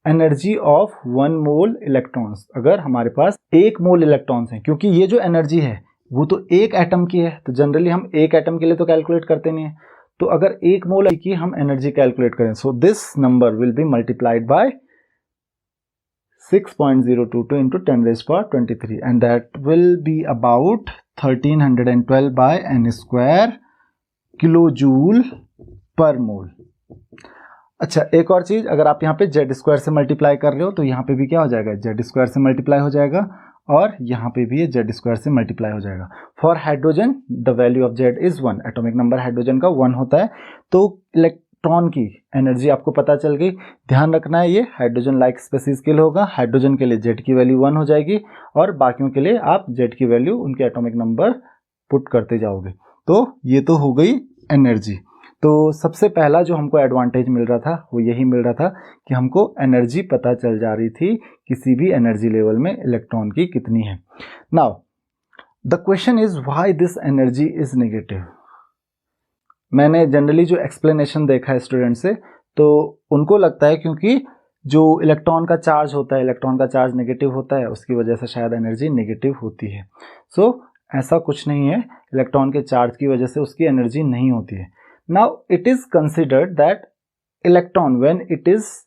energy of 1 mole electrons, अगर हमारे पास 1 मोल इलेक्ट्रॉन्स हैं, क्योंकि ये जो एनर्जी है वो तो एक एटम की है, तो जनरली हम एक एटम के लिए तो कैलकुलेट करते नहीं है। तो अगर 1 मोल की हम एनर्जी कैलकुलेट करें, so this number will be multiplied by 6.022 into 10⁻23 and that will be about 1312 by n² kilojoule पर मोल। अच्छा एक और चीज, अगर आप यहाँ पे Z² से मल्टीप्लाई कर रहे हो तो यहाँ पे भी क्या हो जाएगा, Z² से मल्टीप्लाई हो जाएगा और यहाँ पे भी ये Z² से मल्टीप्लाई हो जाएगा। For hydrogen the value of Z is 1, atomic number hydrogen का 1 होता है। तो इलेक्ट्रॉन की एनर्जी आपको पता चल गई। ध्यान रखना है ये हाइड्रोजन लाइक स्पेसीज के लिए होगा। हाइड्रोजन के लिए Z की वैल्यू 1 हो जाएगी और बाकियों के लिए आप Z की वैल्यू उनके एटॉमिक नंबर पुट करते जाओगे। तो ये तो हो गई एनर्जी। तो सबसे पहला जो हमको एडवांटेज मिल रहा था वो यही मिल रहा था कि हमको एनर्जी पता चल जा रही थी किसी भी एनर्जी लेवल में इलेक्ट्रॉन की कितनी है। Now the question is why this energy is negative. मैंने जनरली जो एक्सप्लेनेशन देखा है स्टूडेंट से, तो उनको लगता है क्योंकि जो इलेक्ट्रॉन का चार्ज होता है, इलेक्ट्रॉन का चार्ज नेगेटिव होता है, उसकी वजह से शायद एनर्जी नेगेटिव होती है। सो ऐसा कुछ नहीं है, इलेक्ट्रॉन के चार्ज की वजह से उसकी एनर्जी नहीं होती है। Now it is considered that electron when it is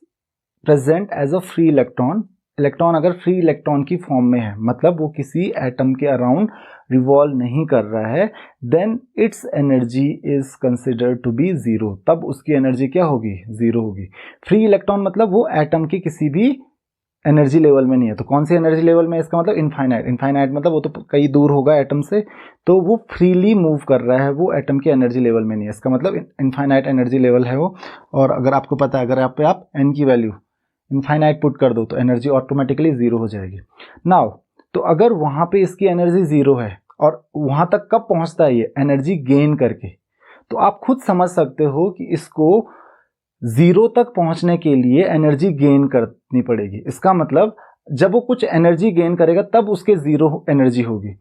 present as a free electron, electron अगर फ्री इलेक्ट्रॉन की फॉर्म में है, मतलब वो किसी एटम के अराउंड रिवॉल्व नहीं कर रहा है, then its energy is considered to be zero. तब उसकी एनर्जी क्या होगी, जीरो होगी। फ्री इलेक्ट्रॉन मतलब वो एटम की किसी भी एनर्जी लेवल में नहीं है। तो कौन सी एनर्जी लेवल में, इसका मतलब इनफाइनाइट। इनफाइनाइट मतलब वो तो कहीं दूर होगा एटम से, तो वो फ्रीली मूव कर रहा है, वो एटम की एनर्जी लेवल में नहीं है। इसका मतलब इनफाइनाइट एनर्जी लेवल है वो। और अगर आपको पता है, अगर आप एन की वैल्यू इनफाइनाइट पुट कर दो तो एनर्जी ऑटोमेटिकली जीरो हो जाएगी। नाउ तो अगर वहां पे इसकी एनर्जी जीरो है और वहां तक कब पहुंचता है ये, एनर्जी गेन करके, तो आप खुद समझ सकते हो कि इसको जीरो तक पहुंचने के लिए एनर्जी गेन करनी पड़ेगी। इसका मतलब जब वो कुछ एनर्जी गेन करेगा तब उसके जीरो एनर्जी होगी।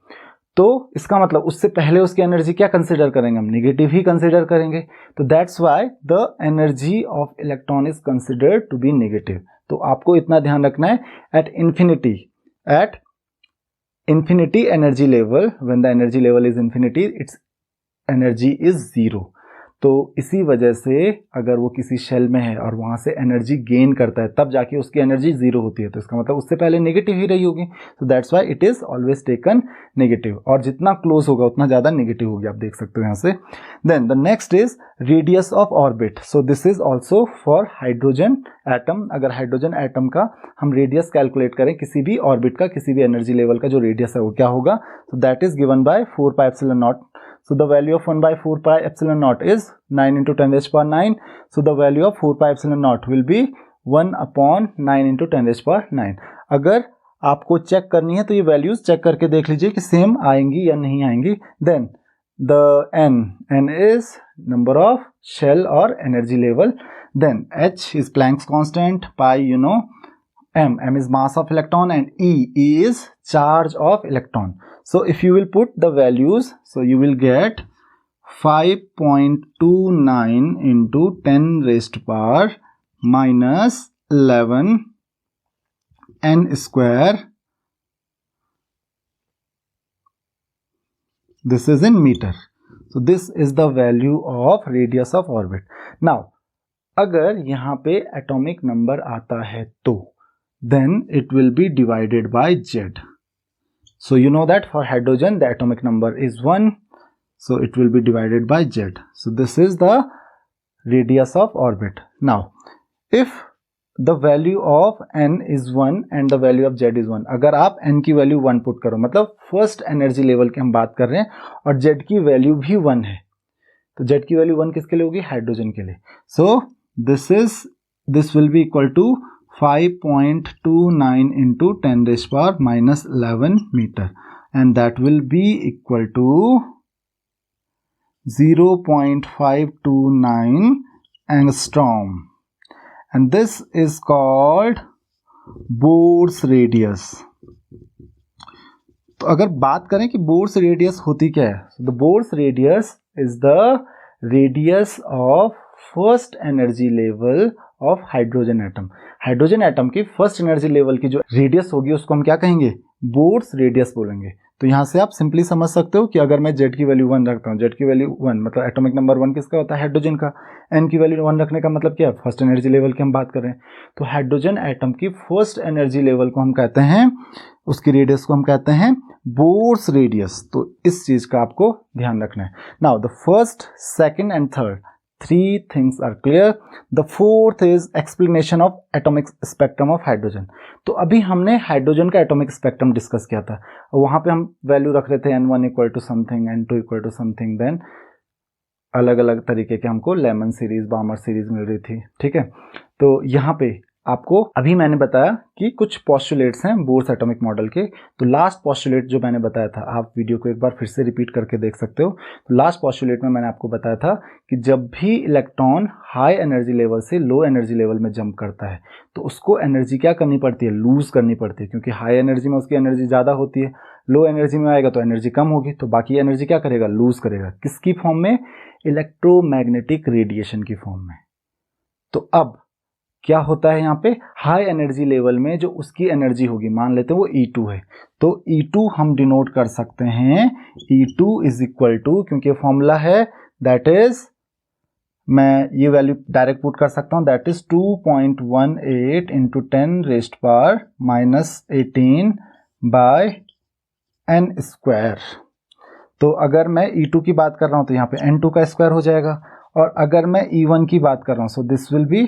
तो इसका मतलब उससे पहले उसकी एनर्जी क्या कंसिडर करेंगे हम, नेगेटिव ही कंसिडर करेंगे। तो that's why the energy of electron is considered to be negative. तो आपको इतना ध्यान रखना है, at infinity energy level, when the energy level is infinity, its energy is zero. तो इसी वजह से अगर वो किसी शेल में है और वहां से एनर्जी गेन करता है तब जाके उसकी एनर्जी जीरो होती है। तो इसका मतलब उससे पहले नेगेटिव ही रही होगी। तो that's why it is always taken negative, और जितना क्लोज होगा उतना ज्यादा नेगेटिव होगी, आप देख सकते हो यहाँ से। Then the next is radius of orbit. So this is also for hydrogen atom. अगर हाइड्रोजन एटम का हम रेडियस कैलकुलेट करें, किसी भी ऑर्बिट का, किसी भी एनर्जी लेवल का जो रेडियस है वो क्या होगा, तो that is given by 4πε0। So the value of 1/4πε0 is 9 into 10⁻⁹. So the value of 4πε0 will be 1/9 into 10⁻⁹. अगर आपको चेक करनी है तो ये वैल्यूज चेक करके देख लीजिए कि सेम आएंगी या नहीं आएंगी। Then the n is number of shell और energy level. Then h is Planck's constant, pi you know, m is mass of electron, and e is charge of electron. So if you will put the values, so you will get 5.29 into 10⁻⁻ 11 n square. This is in meter. So this is the value of radius of orbit. Now अगर यहाँ पे atomic number आता है तो then it will be divided by Z. So you know that for hydrogen the atomic number is 1. So it will be divided by Z. So this is the radius of orbit. Now if the value of n is 1 and the value of Z is 1, अगर आप n की value 1 put करो, मतलब first energy level की हम बात कर रहे हैं और Z की वैल्यू भी 1 है, तो Z की वैल्यू 1 किसके लिए होगी? हाइड्रोजन के लिए. So this will be equal to 5.29 into 10 raised power minus 11 meter, and that will be equal to 0.529 angstrom, and this is called Bohr's radius. तो अगर बात करें कि Bohr's radius होती क्या है, so the Bohr's radius is the radius of first energy level of hydrogen atom. Hydrogen atom की first energy level की जो रेडियस होगी उसको हम क्या कहेंगे? बोर्स रेडियस बोलेंगे. तो यहाँ से आप सिंपली समझ सकते हो कि अगर मैं Z की वैल्यू 1 रखता हूँ, Z की वैल्यू 1 मतलब एटॉमिक नंबर 1 किसका होता है? हाइड्रोजन का. N की वैल्यू 1 रखने का मतलब क्या है? फर्स्ट एनर्जी लेवल की हम बात कर रहे हैं. तो हाइड्रोजन एटम की फर्स्ट एनर्जी लेवल को हम कहते हैं, उसकी रेडियस को हम कहते हैं बोर्स रेडियस. तो इस चीज का आपको ध्यान रखना है. Now the first, second and third, three things are clear. The fourth is explanation of atomic spectrum of hydrogen. तो अभी हमने हाइड्रोजन का एटॉमिक स्पेक्ट्रम डिस्कस किया था. वहां पे हम वैल्यू रख रहे थे n1 equal to something, n2 equal to something, then अलग अलग तरीके के हमको लेमन सीरीज, बामर सीरीज मिल रही थी. ठीक है. तो यहाँ पे आपको अभी मैंने बताया कि कुछ पॉस्टुलेट्स हैं बोर्स एटॉमिक मॉडल के. तो लास्ट पॉस्टुलेट जो मैंने बताया था, आप वीडियो को एक बार फिर से रिपीट करके देख सकते हो. तो लास्ट पॉस्टुलेट में मैंने आपको बताया था कि जब भी इलेक्ट्रॉन हाई एनर्जी लेवल से लो एनर्जी लेवल में जंप करता है तो उसको एनर्जी क्या करनी पड़ती है? लूज करनी पड़ती है, क्योंकि हाई एनर्जी में उसकी एनर्जी ज़्यादा होती है, लो एनर्जी में आएगा तो एनर्जी कम होगी, तो बाकी एनर्जी क्या करेगा? लूज करेगा. किसकी फॉर्म में? इलेक्ट्रोमैग्नेटिक रेडिएशन की फॉर्म में. तो अब क्या होता है यहाँ पे? हाई एनर्जी लेवल में जो उसकी एनर्जी होगी, मान लेते हैं वो E2 है, तो E2 हम डिनोट कर सकते हैं E2 इज इक्वल टू, क्योंकि फॉर्मूला है दैट इज, मैं ये वैल्यू डायरेक्ट पुट कर सकता हूँ, that is 2.18 into 10 raised power minus 18 by n square. तो अगर मैं E2 की बात कर रहा हूँ तो यहाँ पे n2 का स्क्वायर हो जाएगा, और अगर मैं E1 की बात कर रहा हूँ so this will be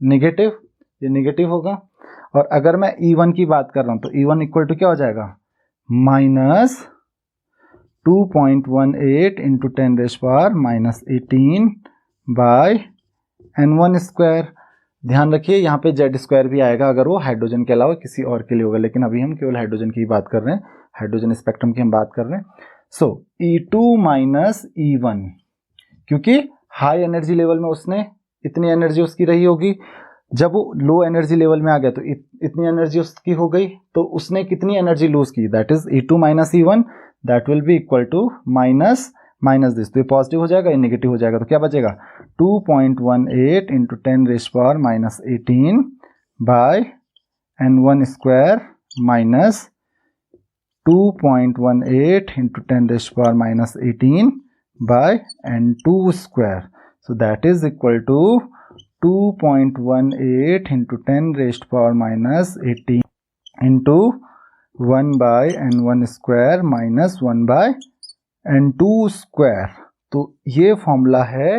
negative, ये नेगेटिव होगा. और अगर मैं E1 की बात कर रहा हूं तो E1 इक्वल टू क्या हो जाएगा? Minus 2.18 into 10 raise power minus 18 by n1 square. ध्यान रखिए यहाँ पे Z स्क्वायर भी आएगा अगर वो हाइड्रोजन के अलावा किसी और के लिए होगा, लेकिन अभी हम केवल हाइड्रोजन की बात कर रहे हैं, हाइड्रोजन स्पेक्ट्रम की हम बात कर रहे हैं. सो E2 माइनस E1, क्योंकि हाई एनर्जी लेवल में उसने इतनी एनर्जी उसकी रही होगी, जब वो लो एनर्जी लेवल में आ गया तो इतनी एनर्जी उसकी हो गई, तो उसने कितनी एनर्जी लूज की? That is E2 minus E1, that will be equal to minus this. तो ये पॉजिटिव हो जाएगा, ये नेगेटिव हो जाएगा, तो क्या बचेगा? 2.18 into 10 raise power minus 18 by n1 square minus 2.18 into 10 raise power minus 18 by n2 square. So that is equal to 2.18 into 10 raised power minus 18 into 1 by n1 square minus 1 by n2 square. तो ये formula है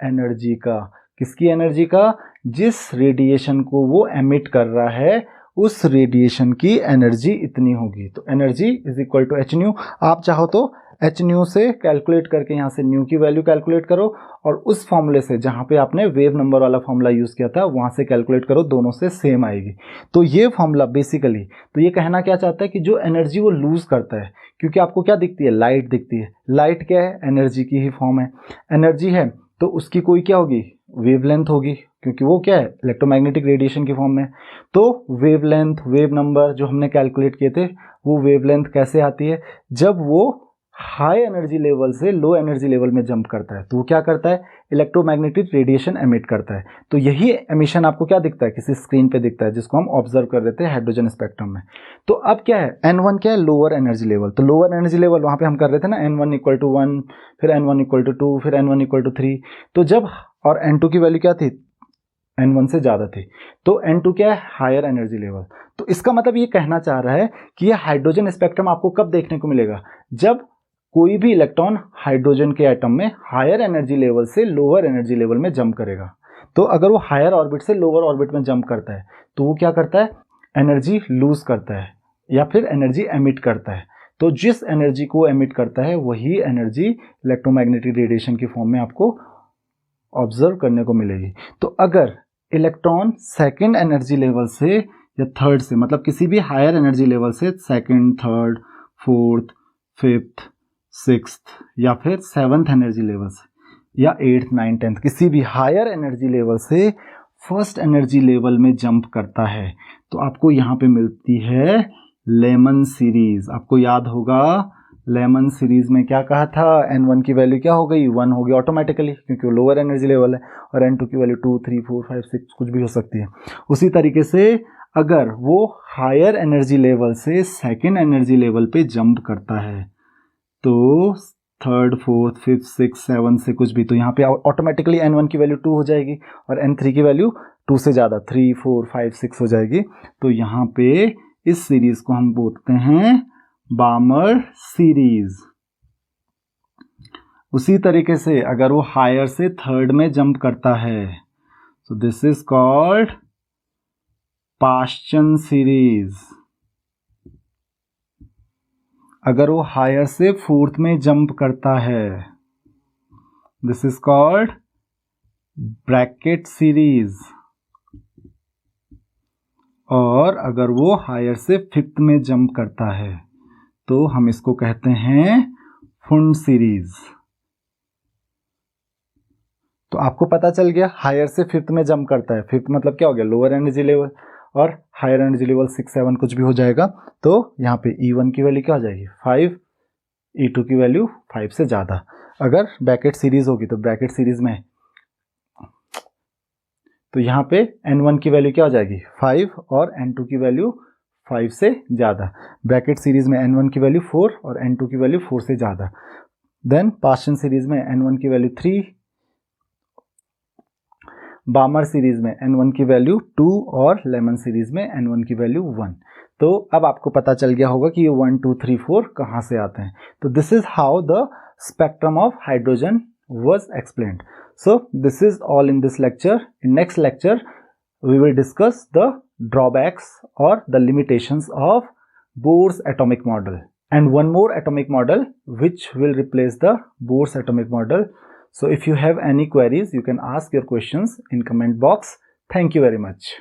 energy का. किसकी energy का? जिस radiation को वो emit कर रहा है उस रेडिएशन की एनर्जी इतनी होगी. तो energy is equal to h nu. आप चाहो तो एच न्यू से कैलकुलेट करके यहाँ से न्यू की वैल्यू कैलकुलेट करो, और उस फॉर्मूले से जहाँ पे आपने वेव नंबर वाला फॉर्मूला यूज़ किया था वहाँ से कैलकुलेट करो, दोनों से सेम आएगी. तो ये फॉर्मूला बेसिकली तो ये कहना क्या चाहता है कि जो एनर्जी वो लूज़ करता है, क्योंकि आपको क्या दिखती है? लाइट दिखती है. लाइट क्या है? एनर्जी की ही फॉर्म है. एनर्जी है तो उसकी कोई क्या होगी? वेवलेंथ होगी, क्योंकि वो क्या है? इलेक्ट्रोमैग्नेटिक रेडिएशन की फॉर्म में. तो वेवलेंथ, वेव नंबर जो हमने कैलकुलेट किए थे, वो वेवलेंथ कैसे आती है? जब वो हाई एनर्जी लेवल से लो एनर्जी लेवल में जंप करता है तो वो क्या करता है, इलेक्ट्रोमैग्नेटिक रेडिएशन एमिट करता है। तो यही एमिशन आपको क्या दिखता है, किसी स्क्रीन पे दिखता है, जिसको हम ऑब्जर्व कर रहे थे हाइड्रोजन स्पेक्ट्रम में। तो अब क्या है, N1 क्या है, लोअर एनर्जी लेवल। तो लोअर एनर्जी लेवल वहाँ पे हम कर रहे थे ना, N1 = 1, फिर N1 = 2, फिर N1 = 3। तो जब, और N2 की वैल्यू क्या थी, N1 से ज़्यादा थी। तो N2 क्या है, हायर एनर्जी लेवल। तो इसका मतलब ये कहना चाह रहा है कि ये हाइड्रोजन स्पेक्ट्रम आपको कब देखने को मिलेगा, जब कोई भी इलेक्ट्रॉन हाइड्रोजन के एटम में हायर एनर्जी लेवल से लोअर एनर्जी लेवल में जंप करेगा। तो अगर वो हायर ऑर्बिट से लोअर ऑर्बिट में जंप करता है तो वो क्या करता है, एनर्जी लूज करता है या फिर एनर्जी एमिट करता है। तो जिस एनर्जी को एमिट करता है वही एनर्जी इलेक्ट्रोमैग्नेटिक रेडिएशन की फॉर्म में आपको ऑब्जर्व करने को मिलेगी। तो अगर इलेक्ट्रॉन सेकेंड एनर्जी लेवल से या थर्ड से, मतलब किसी भी हायर एनर्जी लेवल से, second, third, fourth, fifth, sixth या फिर सेवन्थ एनर्जी लेवल से, या 8th, 9th, 10th किसी भी हायर एनर्जी लेवल से फर्स्ट एनर्जी लेवल में जंप करता है तो आपको यहाँ पे मिलती है लेमन सीरीज। आपको याद होगा लेमन सीरीज में क्या कहा था, N1 की वैल्यू क्या हो गई, 1 हो गई ऑटोमेटिकली, क्योंकि वो लोअर एनर्जी लेवल है, और N2 की वैल्यू 2, 3, 4, 5, 6 कुछ भी हो सकती है। उसी तरीके से अगर वो हायर एनर्जी लेवल से सेकेंड एनर्जी लेवल पे जंप करता है तो third, fourth, fifth, six, seven से कुछ भी, तो यहाँ पे ऑटोमेटिकली N1 की वैल्यू 2 हो जाएगी और N3 की वैल्यू 2 से ज़्यादा 3, 4, 5, 6 हो जाएगी। तो यहाँ पे इस सीरीज को हम बोलते हैं बामर सीरीज। उसी तरीके से अगर वो हायर से थर्ड में जंप करता है तो दिस इज कॉल्ड पाश्चन सीरीज। अगर वो हायर से फोर्थ में जंप करता है this is called Brackett series. और अगर वो हायर से फिफ्थ में जंप करता है तो हम इसको कहते हैं फुंड सीरीज। तो आपको पता चल गया, हायर से फिफ्थ में जंप करता है, फिफ्थ मतलब क्या हो गया, लोअर एनर्जी लेवल, और हायर एनर्जी लेवल 6, 7 कुछ भी हो जाएगा। तो यहाँ पे E1 की वैल्यू क्या हो जाएगी 5, E2 की वैल्यू 5 से ज़्यादा। अगर ब्रैकेट सीरीज होगी तो ब्रैकेट सीरीज में तो यहाँ पे N1 की वैल्यू क्या हो जाएगी 5 और N2 की वैल्यू 5 से ज़्यादा। ब्रैकेट सीरीज में N1 की वैल्यू 4 और N2 की वैल्यू 4 से ज़्यादा। देन पाश्चन सीरीज में N1 की वैल्यू 3, बामर सीरीज में N1 की वैल्यू 2 और लेमन सीरीज में N1 की वैल्यू 1। तो अब आपको पता चल गया होगा कि ये 1, 2, 3, 4 कहाँ से आते हैं। तो this is how the spectrum of hydrogen was explained. So this is all in this lecture. In next lecture we will discuss the drawbacks or the limitations of Bohr's atomic model, and one more atomic model which will replace the Bohr's atomic model. So if you have any queries you can ask your questions in comment box. Thank you very much.